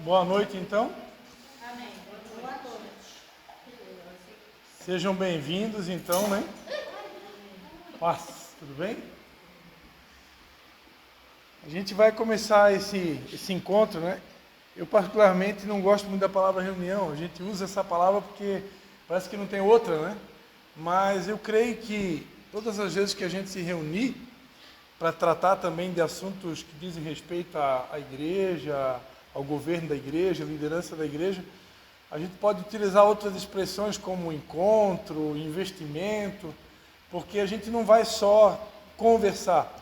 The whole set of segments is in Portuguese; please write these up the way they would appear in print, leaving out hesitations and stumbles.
Boa noite, então. Amém. Boa noite. Sejam bem-vindos, então, né? Paz, tudo bem? A gente vai começar esse encontro, né? Eu particularmente não gosto muito da palavra reunião. A gente usa essa palavra porque parece que não tem outra, né? Mas eu creio que todas as vezes que a gente se reunir para tratar também de assuntos que dizem respeito à igreja, ao governo da igreja, à liderança da igreja, a gente pode utilizar outras expressões como encontro, investimento, porque a gente não vai só conversar.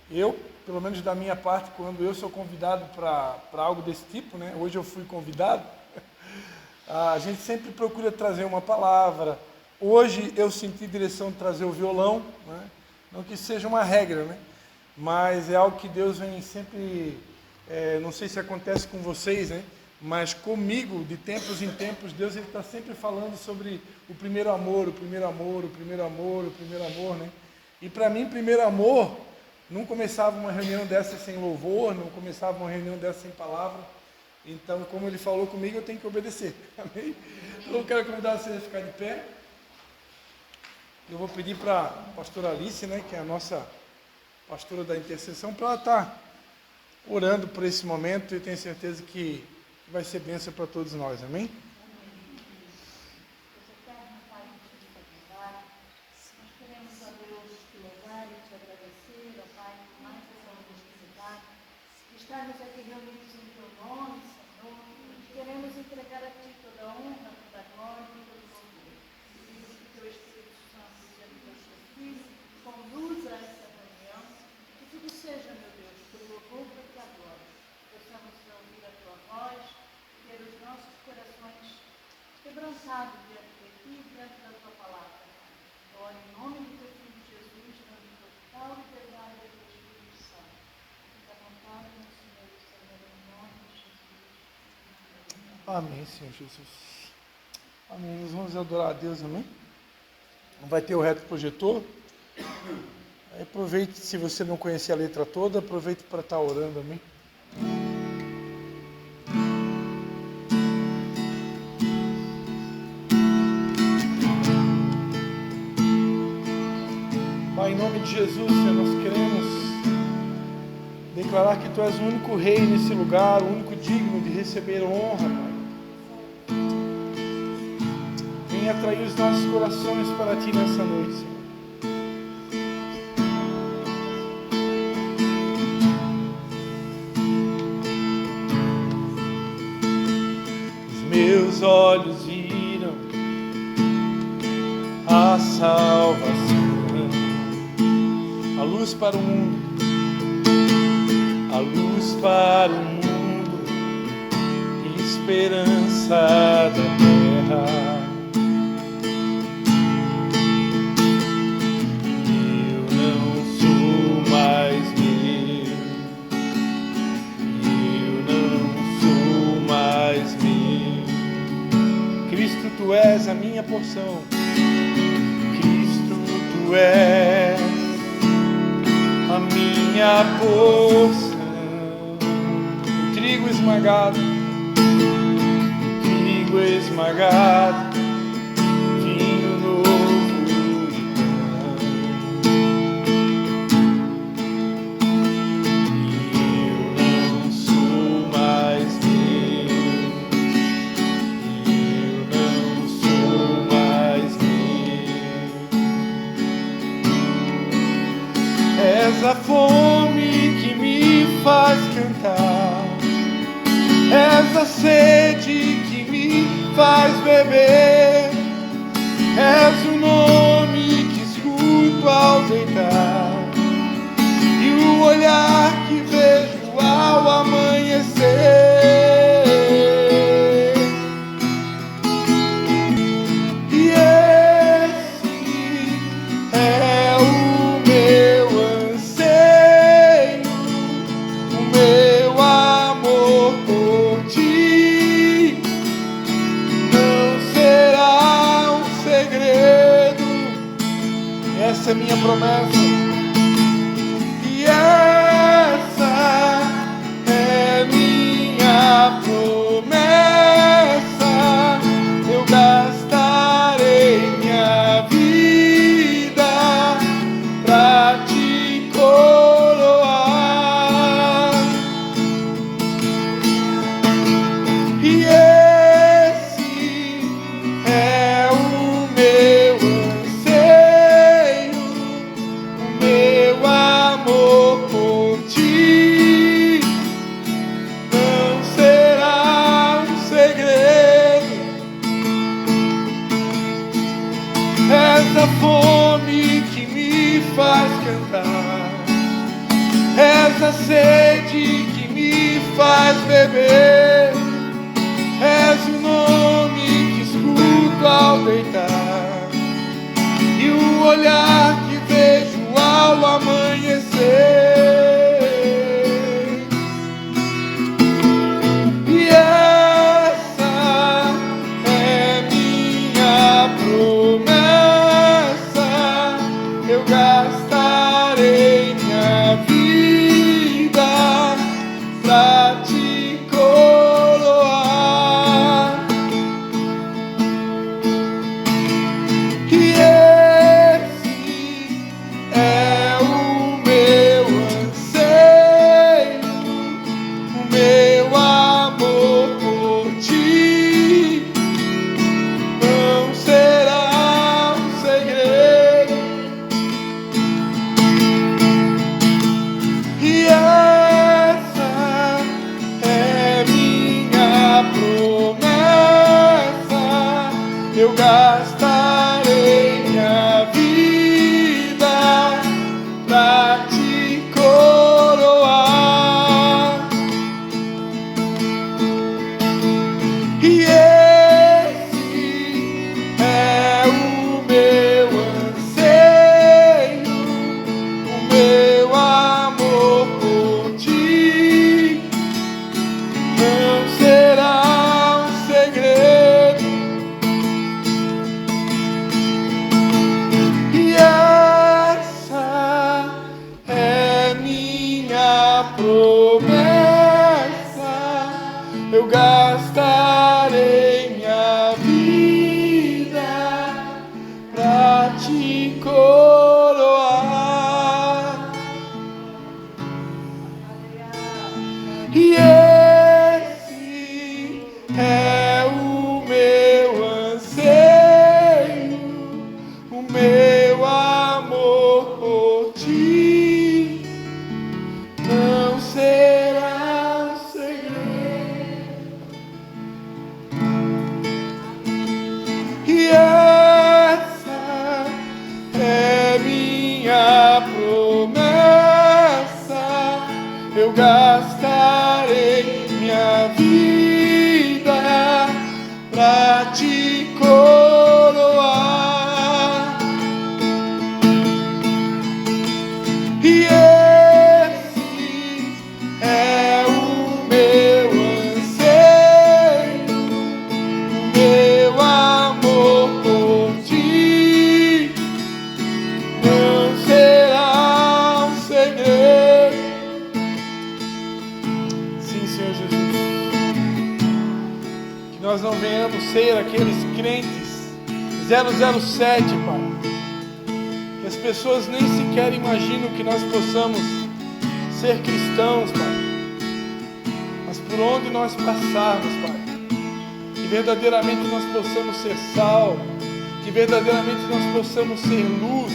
Eu, pelo menos da minha parte, quando eu sou convidado para algo desse tipo, né? Hoje eu fui convidado, a gente sempre procura trazer uma palavra. Hoje eu senti direção de trazer o violão, né? Não que seja uma regra, né? Mas é algo que Deus vem sempre, não sei se acontece com vocês, né? Mas comigo, de tempos em tempos, Deus está sempre falando sobre o primeiro amor, o primeiro amor, o primeiro amor, o primeiro amor, né? E para mim, primeiro amor, não começava uma reunião dessa sem louvor, não começava uma reunião dessa sem palavra. Então, como Ele falou comigo, eu tenho que obedecer. Amém? Então, eu quero convidar vocês a ficar de pé. Eu vou pedir para a pastora Alice, né, que é a nossa pastora da intercessão, para ela estar orando por esse momento, e tenho certeza que vai ser bênção para todos nós, amém? Estamos aqui reunidos em teu nome, Senhor, queremos entregar a ti toda a honra, toda a glória e todo o louvor. Pedimos que teu Espírito Santo, sendo teu Filho, conduza essa reunião, que tudo seja, meu Deus, pelo louvor e pela glória. Possamos ouvir a tua voz, ter os nossos corações quebrantados diante de ti e diante da tua palavra. Oro em nome do teu Filho Jesus, na total liberdade do teu Espírito Santo. Fica à vontade, meu Senhor e Senhor, em nome de Jesus. Amém, Senhor Jesus. Amém. Nós vamos adorar a Deus, amém? Vai ter o reto projetor. Aproveite, se você não conhecer a letra toda, aproveite para estar orando, amém? Pai, em nome de Jesus, Senhor, nós queremos declarar que Tu és o único Rei nesse lugar, o único digno de receber honra, Pai. Venha atrair os nossos corações para Ti nessa noite, Senhor. Os meus olhos viram a salvação, a luz para o mundo, a luz para o mundo, esperança da terra. Eu não sou mais meu, eu não sou mais meu. Cristo, Tu és a minha porção, Cristo, Tu és a minha porção. O trigo esmagado, vinho novo e eu não sou mais meu, eu não sou mais meu. És a fome que me faz cantar, és a sede que me faz beber, és o nome que escuto ao deitar, e o olhar que vejo ao amanhecer. E esse é o meu anseio, o meu amor por Ti. Não será um segredo, essa é minha promessa, e essa é minha promessa. cantar. És a sede que me faz beber, és o nome que escuto ao deitar, e o olhar que vejo ao amanhecer. E essa é minha promessa, eu gastarei minha vida pra te coroar. E esse é o meu anseio, o meu amor por ti não será um segredo. E essa é minha promessa, eu gastarei minha vida pra te coroar. E esse é o meu anseio, o meu amor por ti não será um segredo. E essa é minha promessa, eu gastarei minha vida pra te coroar. E esse é o meu anseio, o meu amor por ti não será um segredo. E essa é minha promessa, eu gastarei minha vida pra te coroar. E esse é o meu anseio, o meu amor por ti não será um segredo. Sim, Senhor Jesus, que nós não venhamos ser aqueles crentes 007, Pai, que as pessoas nem sequer imaginam que nós possamos ser cristãos, Pai, mas por onde nós passarmos, Pai, que verdadeiramente nós possamos ser sal, que verdadeiramente nós possamos ser luz,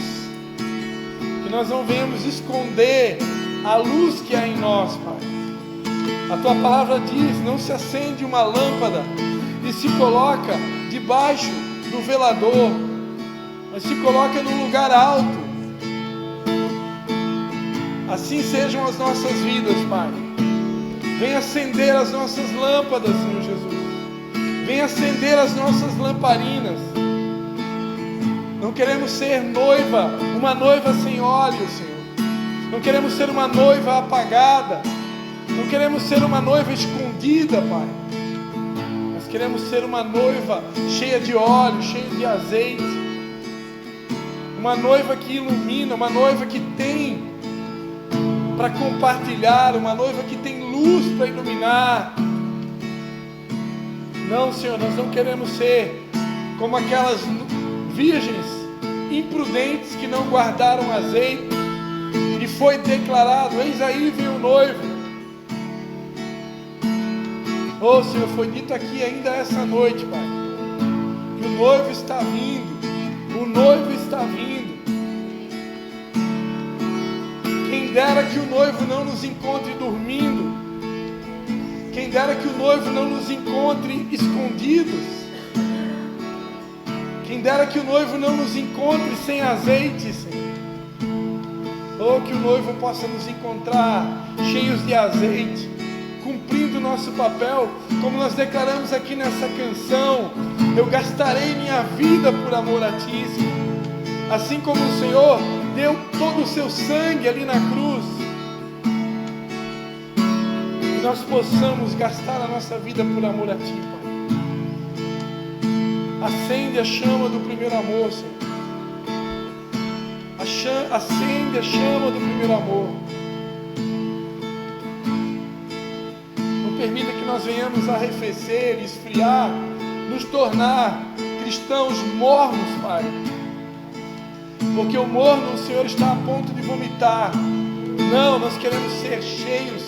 que nós não venhamos esconder a luz que há em nós, Pai. A Tua palavra diz: não se acende uma lâmpada e se coloca debaixo do velador, mas se coloca num lugar alto. Assim sejam as nossas vidas, Pai. Venha acender as nossas lâmpadas, Senhor Jesus. Venha acender as nossas lamparinas. Não queremos ser noiva, uma noiva sem óleo, Senhor. Não queremos ser uma noiva apagada. Não queremos ser uma noiva escondida, Pai. Mas queremos ser uma noiva cheia de óleo, cheia de azeite. Uma noiva que ilumina, uma noiva que tem para compartilhar, uma noiva que tem luz para iluminar. Não, Senhor, nós não queremos ser como aquelas virgens imprudentes que não guardaram azeite e foi declarado: eis aí vem o noivo. Oh, Senhor, foi dito aqui ainda essa noite, Pai, que o noivo está vindo, o noivo está vindo. Quem dera que o noivo não nos encontre dormindo, quem dera que o noivo não nos encontre escondidos, quem dera que o noivo não nos encontre sem azeite, Senhor. Oh, que o noivo possa nos encontrar cheios de azeite, cumprindo o nosso papel, como nós declaramos aqui nessa canção: eu gastarei minha vida por amor a ti, Senhor. Assim como o Senhor deu todo o seu sangue ali na cruz, que nós possamos gastar a nossa vida por amor a ti, Pai. Acende a chama do primeiro amor, Senhor. Acende a chama do primeiro amor. Não permita que nós venhamos a arrefecer, esfriar, nos tornar cristãos mornos, Pai. Porque o morno, o Senhor está a ponto de vomitar. Não, nós queremos ser cheios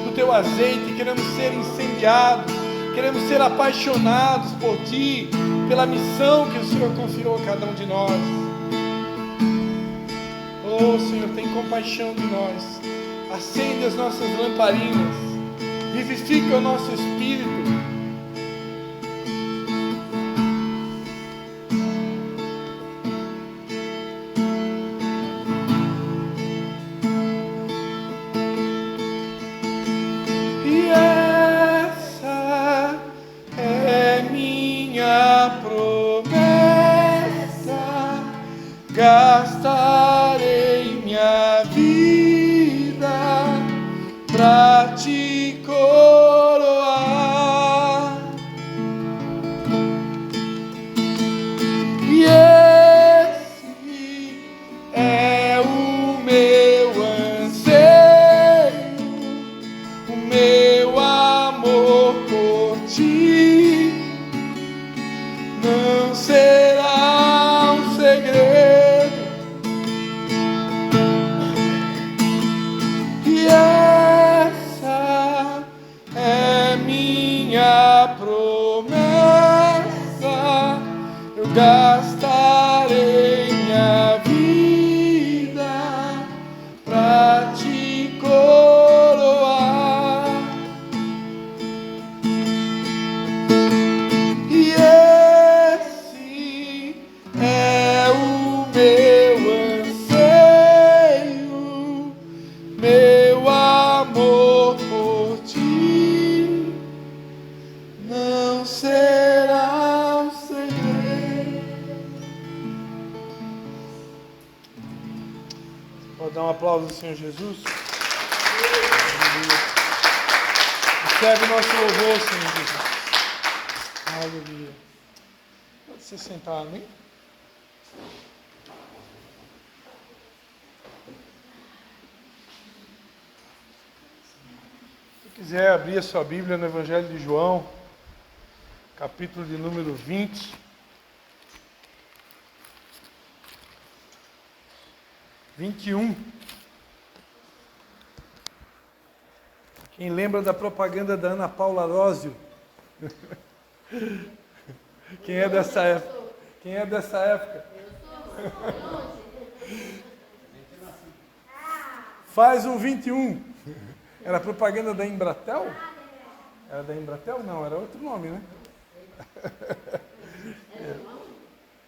do Teu azeite, queremos ser incendiados, queremos ser apaixonados por Ti, pela missão que o Senhor confiou a cada um de nós. Oh, Senhor, tem compaixão de nós. Acende as nossas lamparinas, vivifica o nosso espírito. E essa é minha promessa: gastarei minha vida pra te coroar. E esse é o meu anseio, o meu amor por ti. Não será um segredo, e essa é minha promessa: eu gastarei minha vida pra te coroar. E esse é o meu anseio, meu amor por ti. Não será um segredo. Pode dar um aplauso ao Senhor Jesus? Recebe o nosso louvor, Senhor Jesus. Aleluia. Pode se sentar, amém? Se quiser abrir a sua Bíblia no Evangelho de João, capítulo de número 20. Quem lembra da propaganda da Ana Paula Arósio? Quem é dessa época? Quem é dessa época? Faz um 21. Era a propaganda da Embratel? Era da Embratel? Não, era outro nome, né?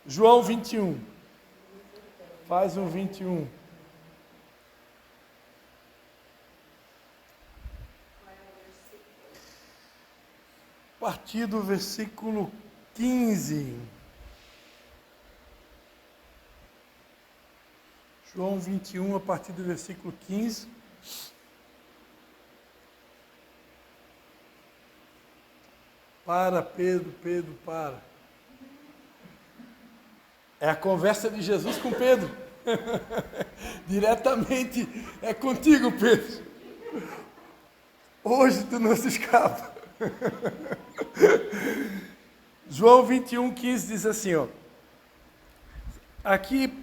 João 21. Faz um 21. A partir do versículo 15. João 21, a partir do versículo 15. Para, Pedro, Pedro, para. É a conversa de Jesus com Pedro. Diretamente é contigo, Pedro. Hoje tu não se escapa. João 21, 15 diz assim, ó. Aqui,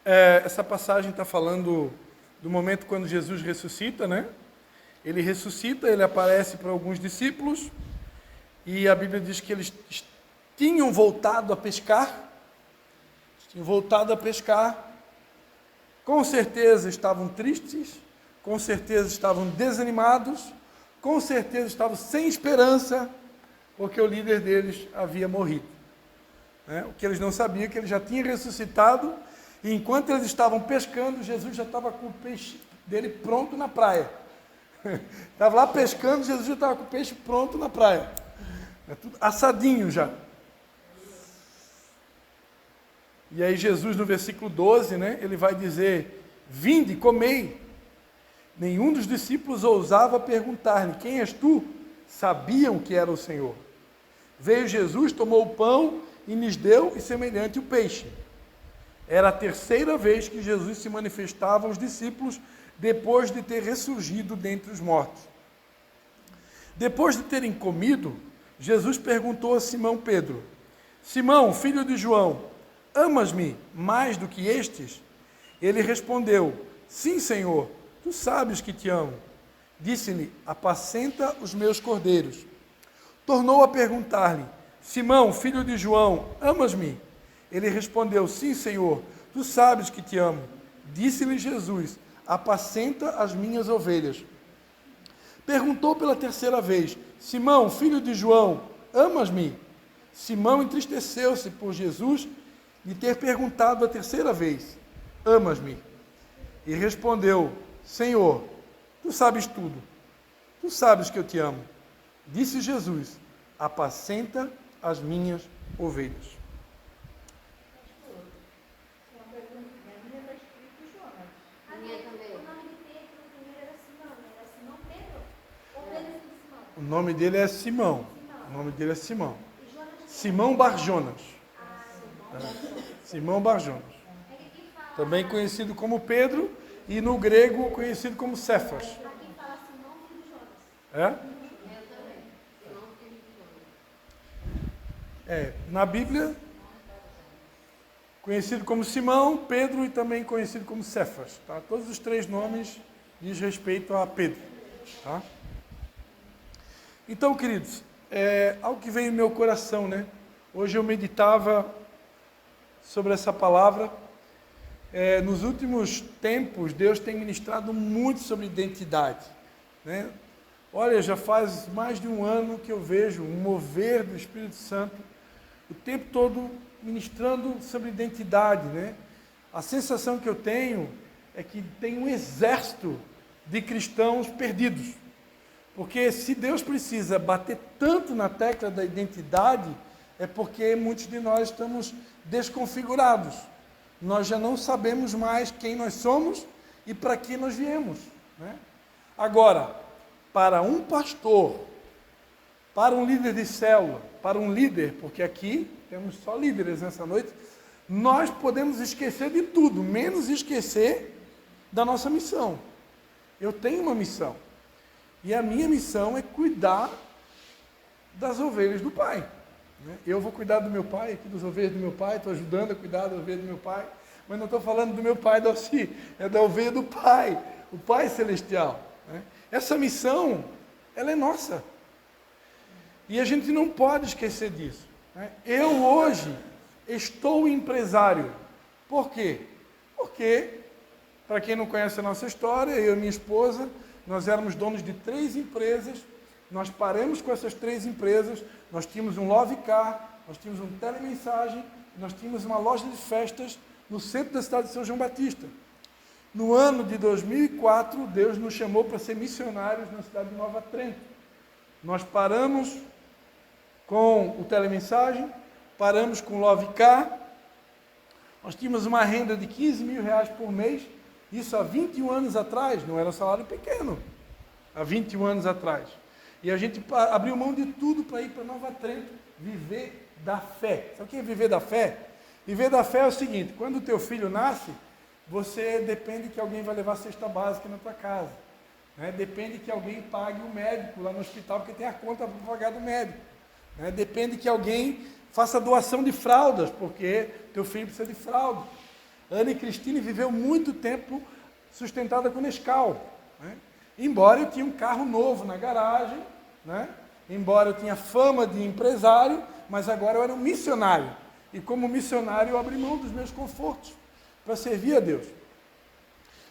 essa passagem está falando do momento quando Jesus ressuscita, né? Ele ressuscita, ele aparece para alguns discípulos, e a Bíblia diz que eles tinham voltado a pescar, com certeza estavam tristes, com certeza estavam desanimados, com certeza estavam sem esperança, porque o líder deles havia morrido. O que eles não sabiam é que ele já tinha ressuscitado E enquanto eles estavam pescando, Jesus já estava com o peixe dele pronto na praia. Estava lá pescando, Jesus já estava com o peixe pronto na praia. É tudo assadinho já. E aí Jesus, no versículo 12, né, ele vai dizer: vinde, comei. Nenhum dos discípulos ousava perguntar-lhe: quem és tu? Sabiam que era o Senhor. Veio Jesus, tomou o pão e lhes deu, e semelhante o peixe. Era a terceira vez que Jesus se manifestava aos discípulos depois de ter ressurgido dentre os mortos. Depois de terem comido, Jesus perguntou a Simão Pedro: Simão, filho de João, amas-me mais do que estes? Ele respondeu: sim, Senhor, tu sabes que te amo. Disse-lhe: apacenta os meus cordeiros. Tornou a perguntar-lhe: Simão, filho de João, amas-me? Ele respondeu: sim, Senhor, tu sabes que te amo. Disse-lhe Jesus: apacenta as minhas ovelhas. Perguntou pela terceira vez: Simão, filho de João, amas-me? Simão entristeceu-se por Jesus de ter perguntado a terceira vez: amas-me? E respondeu: Senhor, tu sabes tudo. Tu sabes que eu te amo. Disse Jesus: apacenta as minhas ovelhas. O nome dele é Simão. O nome dele é Simão. Simão Barjonas. Simão Barjonas. Também conhecido como Pedro e no grego conhecido como Cefas. Na Bíblia, conhecido como Simão, Pedro e também conhecido como Cefas. Tá? Todos os três nomes diz respeito a Pedro. Tá? Então, queridos, algo que veio no meu coração, né? Hoje eu meditava sobre essa palavra. Nos últimos tempos, Deus tem ministrado muito sobre identidade, né? Olha, já faz mais de um ano que eu vejo um mover do Espírito Santo, o tempo todo ministrando sobre identidade, né? A sensação que eu tenho é que tem um exército de cristãos perdidos. Porque se Deus precisa bater tanto na tecla da identidade, é porque muitos de nós estamos desconfigurados. Nós já não sabemos mais quem nós somos e para que nós viemos, né? Agora, para um pastor, para um líder de célula, para um líder, porque aqui temos só líderes nessa noite, nós podemos esquecer de tudo, menos esquecer da nossa missão. Eu tenho uma missão. E a minha missão é cuidar das ovelhas do Pai. Eu vou cuidar do meu pai, aqui das ovelhas do meu pai, estou ajudando a cuidar das ovelhas do meu pai, mas não estou falando do meu pai da Alci, é da ovelha do Pai, o Pai Celestial. Essa missão, ela é nossa. E a gente não pode esquecer disso. Eu hoje estou empresário. Por quê? Porque, para quem não conhece a nossa história, eu e minha esposa, nós éramos donos de 3 empresas, nós paramos com essas 3 empresas, nós tínhamos um Love Car, nós tínhamos um telemensagem, nós tínhamos uma loja de festas no centro da cidade de São João Batista. No ano de 2004, Deus nos chamou para ser missionários na cidade de Nova Trento. Nós paramos com o telemensagem, paramos com o Love Car, nós tínhamos uma renda de 15 mil reais por mês, isso há 21 anos atrás, não era um salário pequeno, há 21 anos atrás. E a gente abriu mão de tudo para ir para Nova Trento, viver da fé. Sabe o que é viver da fé? Viver da fé é o seguinte: quando o teu filho nasce, você depende que alguém vai levar a cesta básica na tua casa. Depende que alguém pague o médico lá no hospital, porque tem a conta para pagar do médico. Depende que alguém faça doação de fraldas, porque teu filho precisa de fralda. Ana e Cristine viveu muito tempo sustentada com Nescau. Embora eu tinha um carro novo na garagem, embora eu tinha fama de empresário, mas agora eu era um missionário. E como missionário eu abri mão dos meus confortos para servir a Deus.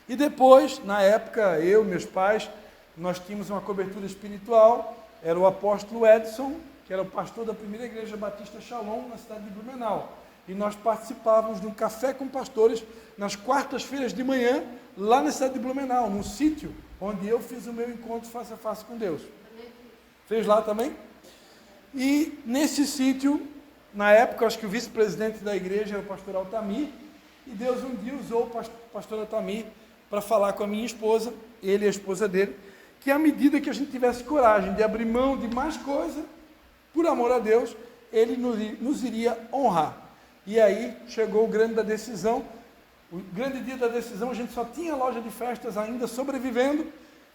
E depois, na época, eu e meus pais, nós tínhamos uma cobertura espiritual, era o apóstolo Edson, que era o pastor da primeira igreja batista Shalom, na cidade de Blumenau. e nós participávamos de um café com pastores nas quartas-feiras de manhã, lá na cidade de Blumenau, num sítio onde eu fiz o meu encontro face a face com Deus. Fez lá também? E nesse sítio, na época, acho que o vice-presidente da igreja era o pastor Altamir, e Deus um dia usou o pastor Altamir para falar com a minha esposa, ele e a esposa dele, que à medida que a gente tivesse coragem de abrir mão de mais coisa, por amor a Deus, ele nos iria honrar. E aí chegou o grande da decisão. O grande dia da decisão, a gente só tinha loja de festas ainda sobrevivendo,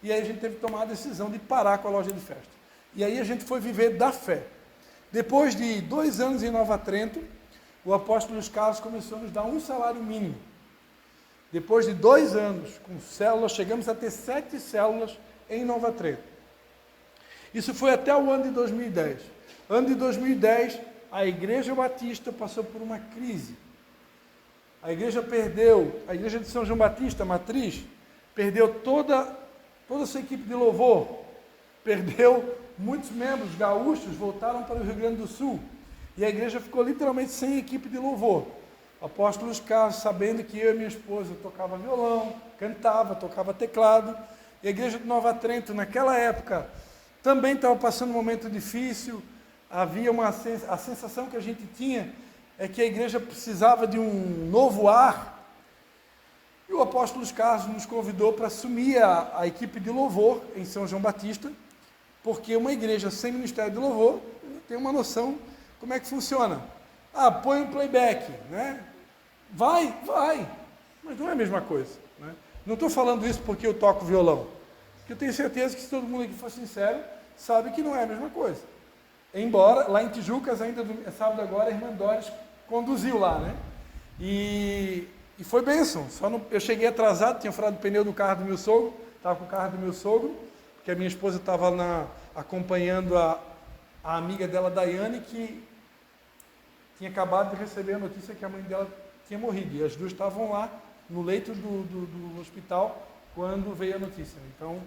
e aí a gente teve que tomar a decisão de parar com a loja de festas. E aí a gente foi viver da fé. Depois de 2 anos em Nova Trento, o apóstolo Luiz Carlos começou a nos dar um salário mínimo. Depois de 2 anos com células, chegamos a ter 7 células em Nova Trento. Isso foi até o ano de 2010. Ano de 2010, a Igreja Batista passou por uma crise. A igreja de São João Batista, matriz, perdeu toda a sua equipe de louvor, perdeu muitos membros gaúchos, voltaram para o Rio Grande do Sul, e a igreja ficou literalmente sem equipe de louvor. O apóstolo Luiz Carlos, sabendo que eu e minha esposa tocava violão, cantava, tocava teclado, e a igreja de Nova Trento, naquela época, também estava passando um momento difícil, havia a sensação que a gente tinha é que a igreja precisava de um novo ar, e o apóstolo Luiz Carlos nos convidou para assumir a equipe de louvor em São João Batista, porque uma igreja sem ministério de louvor tem uma noção como é que funciona. Põe um playback, né? Vai, mas não é a mesma coisa, né? Não estou falando isso porque eu toco violão, porque eu tenho certeza que se todo mundo aqui for sincero, sabe que não é a mesma coisa. Embora, lá em Tijucas, ainda sábado agora, a irmã Doris conduziu lá, né? E foi bênção. Eu cheguei atrasado, tinha furado o pneu do carro do meu sogro, estava com o carro do meu sogro, porque a minha esposa estava acompanhando a amiga dela, Daiane, que tinha acabado de receber a notícia que a mãe dela tinha morrido. E as duas estavam lá, no leito do hospital, quando veio a notícia. Então,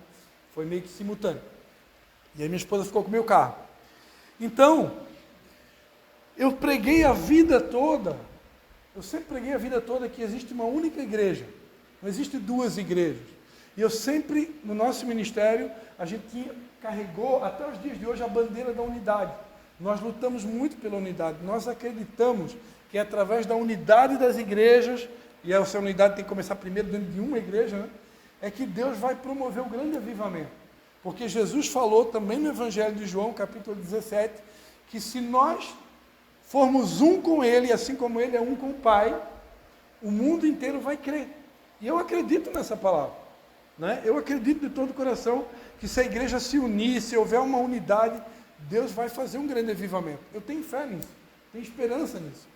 foi meio que simultâneo. E aí minha esposa ficou com o meu carro. Então, eu preguei a vida toda, eu sempre preguei a vida toda que existe uma única igreja, não existe 2 igrejas. E eu sempre, no nosso ministério, a gente carregou, até os dias de hoje, a bandeira da unidade. Nós lutamos muito pela unidade, nós acreditamos que é através da unidade das igrejas, e essa unidade tem que começar primeiro dentro de uma igreja, né? É que Deus vai promover o grande avivamento. Porque Jesus falou também no Evangelho de João, capítulo 17, que se nós formos um com Ele, assim como Ele é um com o Pai, o mundo inteiro vai crer. E eu acredito nessa palavra, né? Eu acredito de todo o coração que se a igreja se unir, se houver uma unidade, Deus vai fazer um grande avivamento. Eu tenho fé nisso, tenho esperança nisso.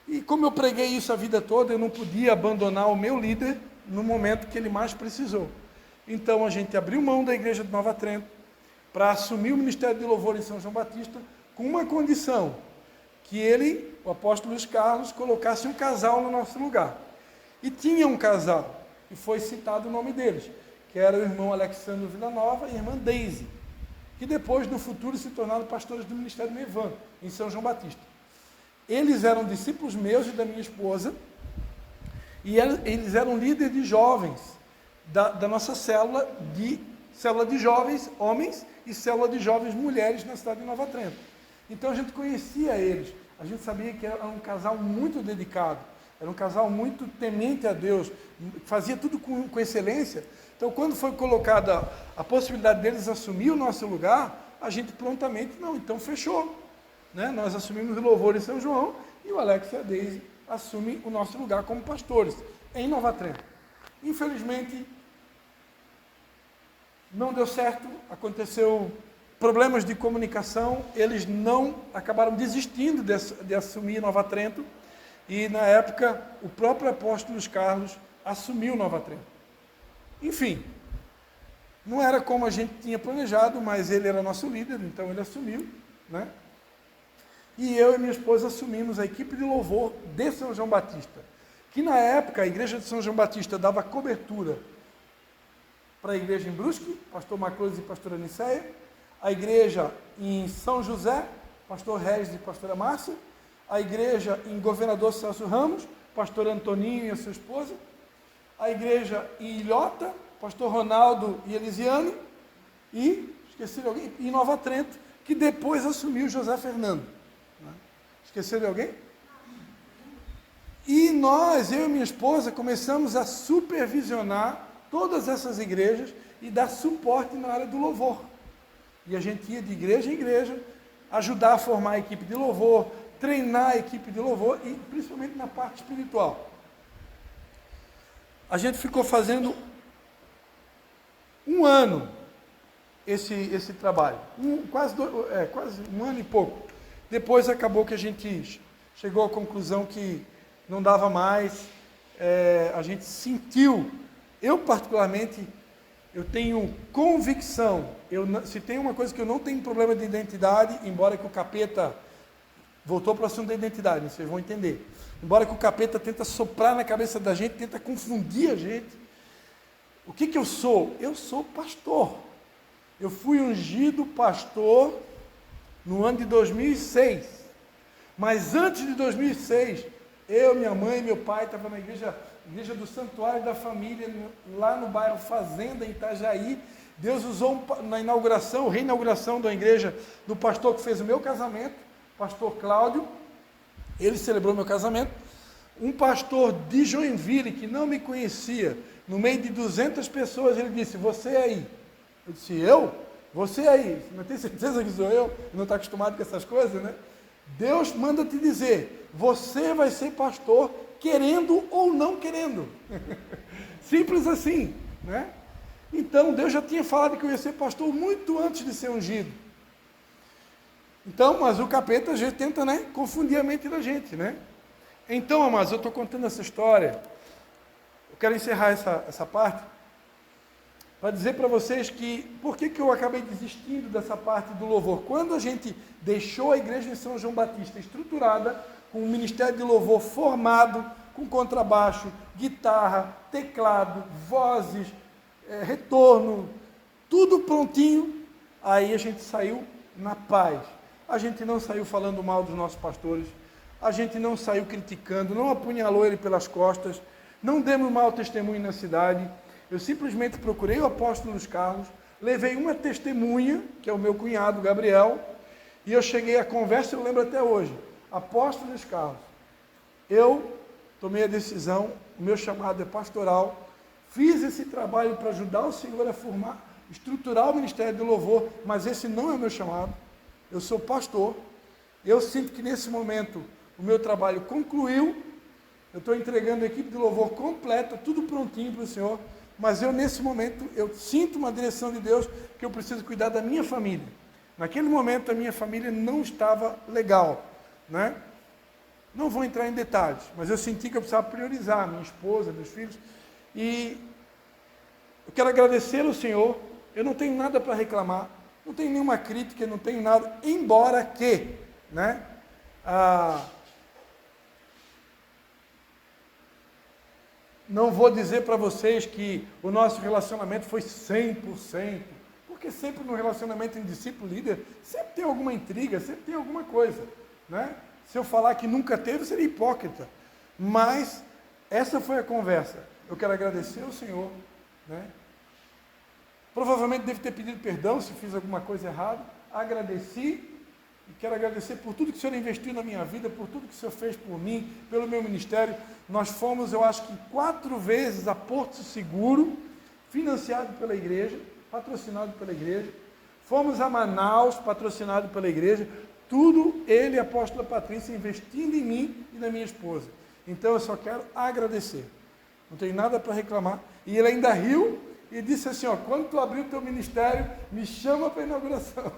E como eu preguei isso a vida toda, eu não podia abandonar o meu líder no momento que ele mais precisou. Então a gente abriu mão da igreja de Nova Trento para assumir o ministério de louvor em São João Batista com uma condição, que ele, o apóstolo Luiz Carlos, colocasse um casal no nosso lugar. E tinha um casal, e foi citado o nome deles, que era o irmão Alexandre Villanova e a irmã Deise, que depois, no futuro, se tornaram pastores do ministério Nevan, em São João Batista. Eles eram discípulos meus e da minha esposa, e eles eram líderes de jovens da nossa célula de jovens homens e célula de jovens mulheres na cidade de Nova Trento. Então a gente conhecia eles, a gente sabia que era um casal muito dedicado, era um casal muito temente a Deus, fazia tudo com excelência. Então quando foi colocada a possibilidade deles assumir o nosso lugar, a gente prontamente, então fechou, né? Nós assumimos o louvor em São João e o Alex e a Deise assumem o nosso lugar como pastores em Nova Trento. Infelizmente, não deu certo, aconteceu problemas de comunicação, eles acabaram desistindo de assumir Nova Trento, e na época o próprio apóstolo Luiz Carlos assumiu Nova Trento. Enfim, não era como a gente tinha planejado, mas ele era nosso líder, então ele assumiu, né? E eu e minha esposa assumimos a equipe de louvor de São João Batista, que na época a igreja de São João Batista dava cobertura para a igreja em Brusque, pastor Maclose e pastora Niceia, a igreja em São José, pastor Regis e pastora Márcia, a igreja em Governador Celso Ramos, pastor Antoninho e a sua esposa, a igreja em Ilhota, pastor Ronaldo e Elisiane, e, esqueci de alguém, em Nova Trento, que depois assumiu José Fernando. Esqueceu de alguém? E nós, eu e minha esposa, começamos a supervisionar todas essas igrejas e dar suporte na área do louvor. E a gente ia de igreja em igreja, ajudar a formar a equipe de louvor, treinar a equipe de louvor e principalmente na parte espiritual. A gente ficou fazendo um ano esse trabalho, quase um ano e pouco. Depois acabou que a gente chegou à conclusão que não dava mais, a gente sentiu, eu particularmente, eu tenho convicção, se tem uma coisa que eu não tenho problema de identidade, embora que o capeta, voltou para o assunto da identidade, vocês vão entender, embora que o capeta tenta soprar na cabeça da gente, tenta confundir a gente, o que eu sou? Eu sou pastor, eu fui ungido pastor no ano de 2006, mas antes de 2006, eu, minha mãe e meu pai estavam na igreja do Santuário da Família, lá no bairro Fazenda, em Itajaí. Deus usou na inauguração, reinauguração da igreja, do pastor que fez o meu casamento, pastor Cláudio, ele celebrou meu casamento, um pastor de Joinville, que não me conhecia, no meio de 200 pessoas, ele disse, você aí. Eu disse, eu? Você aí, não tem certeza que sou eu? Não está acostumado com essas coisas, né? Deus manda te dizer, você vai ser pastor, querendo ou não querendo. Simples assim, né? Então, Deus já tinha falado que eu ia ser pastor muito antes de ser ungido. Então, mas o capeta, a gente tenta, né, confundir a mente da gente, né? Então, amados, eu estou contando essa história, eu quero encerrar essa parte, para dizer para vocês que, por que eu acabei desistindo dessa parte do louvor? Quando a gente deixou a igreja em São João Batista estruturada, com um ministério de louvor formado, com contrabaixo, guitarra, teclado, vozes, retorno, tudo prontinho, aí a gente saiu na paz. A gente não saiu falando mal dos nossos pastores, a gente não saiu criticando, não apunhalou ele pelas costas, não demos mau testemunho na cidade. Eu simplesmente procurei o apóstolo Luiz Carlos, levei uma testemunha, que é o meu cunhado, Gabriel, e eu cheguei à conversa, eu lembro até hoje, apóstolo Luiz Carlos, eu tomei a decisão, o meu chamado é pastoral, fiz esse trabalho para ajudar o Senhor a formar, estruturar o ministério do louvor, mas esse não é o meu chamado, eu sou pastor, eu sinto que nesse momento o meu trabalho concluiu, eu estou entregando a equipe de louvor completa, tudo prontinho para o Senhor, mas eu nesse momento, eu sinto uma direção de Deus que eu preciso cuidar da minha família. Naquele momento a minha família não estava legal, né? Não vou entrar em detalhes, mas eu senti que eu precisava priorizar minha esposa, meus filhos, e eu quero agradecer ao Senhor, eu não tenho nada para reclamar, não tenho nenhuma crítica, não tenho nada, embora que, né, não vou dizer para vocês que o nosso relacionamento foi 100%, porque sempre no relacionamento em discípulo líder, sempre tem alguma intriga, sempre tem alguma coisa, né? Se eu falar que nunca teve, seria hipócrita, mas essa foi a conversa. Eu quero agradecer ao Senhor, né? Provavelmente devo ter pedido perdão se fiz alguma coisa errada, agradeci, e quero agradecer por tudo que o Senhor investiu na minha vida, por tudo que o Senhor fez por mim, pelo meu ministério. Nós fomos, eu acho que 4 vezes a Porto Seguro, financiado pela igreja, patrocinado pela igreja. Fomos a Manaus, patrocinado pela igreja. Tudo ele, a apóstola Patrícia, investindo em mim e na minha esposa. Então eu só quero agradecer. Não tenho nada para reclamar. E ele ainda riu e disse assim, ó, quando tu abrir o teu ministério, me chama para a inauguração.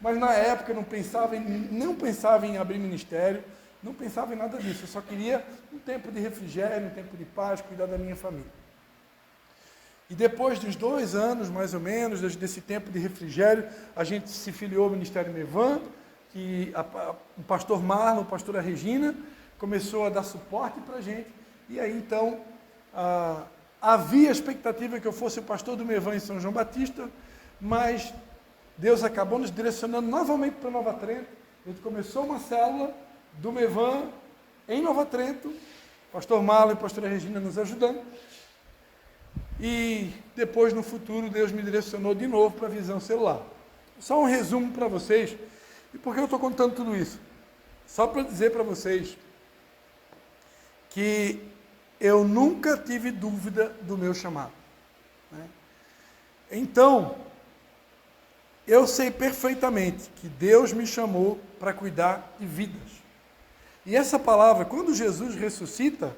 Mas na época eu não pensava em abrir ministério, não pensava em nada disso. Eu só queria um tempo de refrigério, um tempo de paz, cuidar da minha família. E depois dos 2 anos, mais ou menos, desse tempo de refrigério, a gente se filiou ao Ministério Mevan, que o pastor Marlon, a pastora Regina, começou a dar suporte para a gente. E aí então, havia a expectativa que eu fosse o pastor do Mevan em São João Batista, mas Deus acabou nos direcionando novamente para Nova Trento. A gente começou uma célula do Mevan, em Nova Trento, pastor Marlon e pastora Regina nos ajudando. E depois, no futuro, Deus me direcionou de novo para a visão celular. Só um resumo para vocês. E por que eu estou contando tudo isso? Só para dizer para vocês que eu nunca tive dúvida do meu chamado, né? Então, eu sei perfeitamente que Deus me chamou para cuidar de vidas. E essa palavra, quando Jesus ressuscita,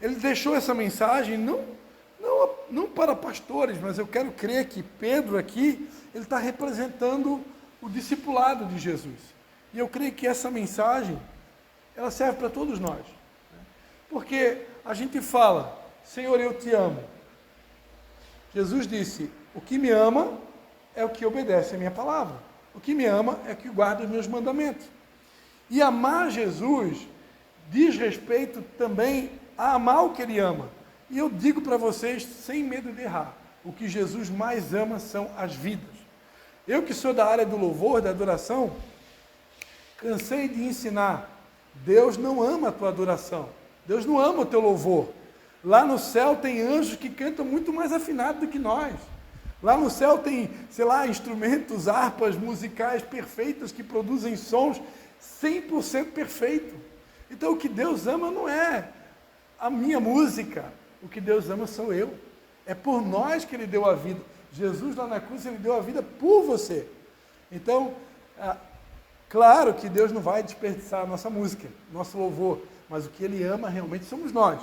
ele deixou essa mensagem não para pastores, mas eu quero crer que Pedro aqui, ele está representando o discipulado de Jesus. E eu creio que essa mensagem, ela serve para todos nós. Porque a gente fala, Senhor, eu te amo. Jesus disse, o que me ama é o que obedece a minha palavra. O que me ama é o que guarda os meus mandamentos. E amar Jesus diz respeito também a amar o que ele ama. E eu digo para vocês, sem medo de errar, o que Jesus mais ama são as vidas. Eu que sou da área do louvor, da adoração, cansei de ensinar, Deus não ama a tua adoração, Deus não ama o teu louvor. Lá no céu tem anjos que cantam muito mais afinado do que nós. Lá no céu tem, sei lá, instrumentos, harpas musicais perfeitas que produzem sons 100% perfeito. Então o que Deus ama não é a minha música, o que Deus ama sou eu. É por nós que Ele deu a vida. Jesus lá na cruz, Ele deu a vida por você. Então, claro que Deus não vai desperdiçar a nossa música, nosso louvor, mas o que Ele ama realmente somos nós.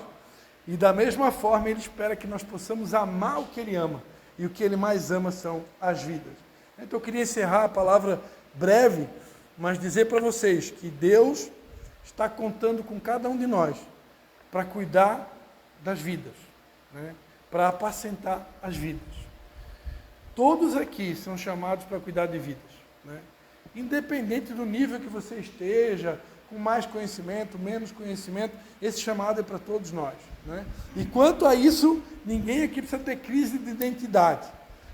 E da mesma forma Ele espera que nós possamos amar o que Ele ama. E o que Ele mais ama são as vidas. Então eu queria encerrar a palavra breve, mas dizer para vocês que Deus está contando com cada um de nós para cuidar das vidas, né? Para apacentar as vidas. Todos aqui são chamados para cuidar de vidas, né? Independente do nível que você esteja, com mais conhecimento, menos conhecimento, esse chamado é para todos nós, né? E quanto a isso, ninguém aqui precisa ter crise de identidade.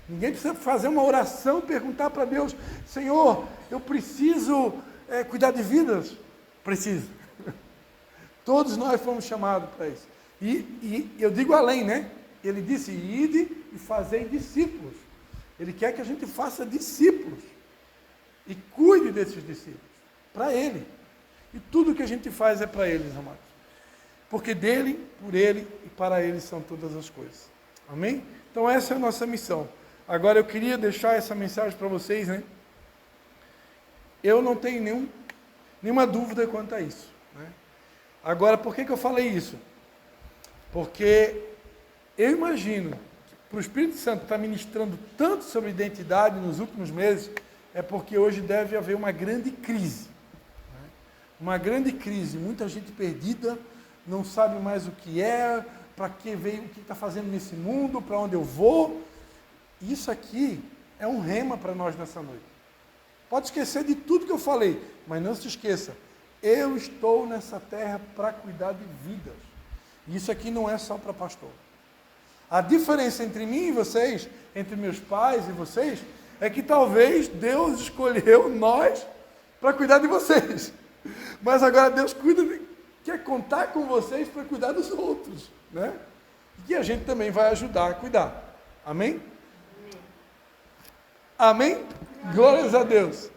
Ninguém precisa fazer uma oração e perguntar para Deus, Senhor, eu preciso cuidar de vidas? Preciso. Todos nós fomos chamados para isso. E eu digo além, né? Ele disse, ide e fazei discípulos. Ele quer que a gente faça discípulos. E cuide desses discípulos. Para Ele. E tudo que a gente faz é para eles, amados. Porque dele, por ele e para ele são todas as coisas. Amém? Então essa é a nossa missão. Agora eu queria deixar essa mensagem para vocês, né? Eu não tenho nenhuma dúvida quanto a isso, né? Agora, por que eu falei isso? Porque eu imagino que para o Espírito Santo estar ministrando tanto sobre identidade nos últimos meses, é porque hoje deve haver uma grande crise. Uma grande crise, muita gente perdida, não sabe mais o que é, para que veio, o que está fazendo nesse mundo, para onde eu vou. Isso aqui é um rema para nós nessa noite. Pode esquecer de tudo que eu falei, mas não se esqueça, eu estou nessa terra para cuidar de vidas. E isso aqui não é só para pastor. A diferença entre mim e vocês, entre meus pais e vocês, é que talvez Deus escolheu nós para cuidar de vocês. Mas agora Deus quer contar com vocês para cuidar dos outros, né? E a gente também vai ajudar a cuidar. Amém? Amém? Glórias a Deus.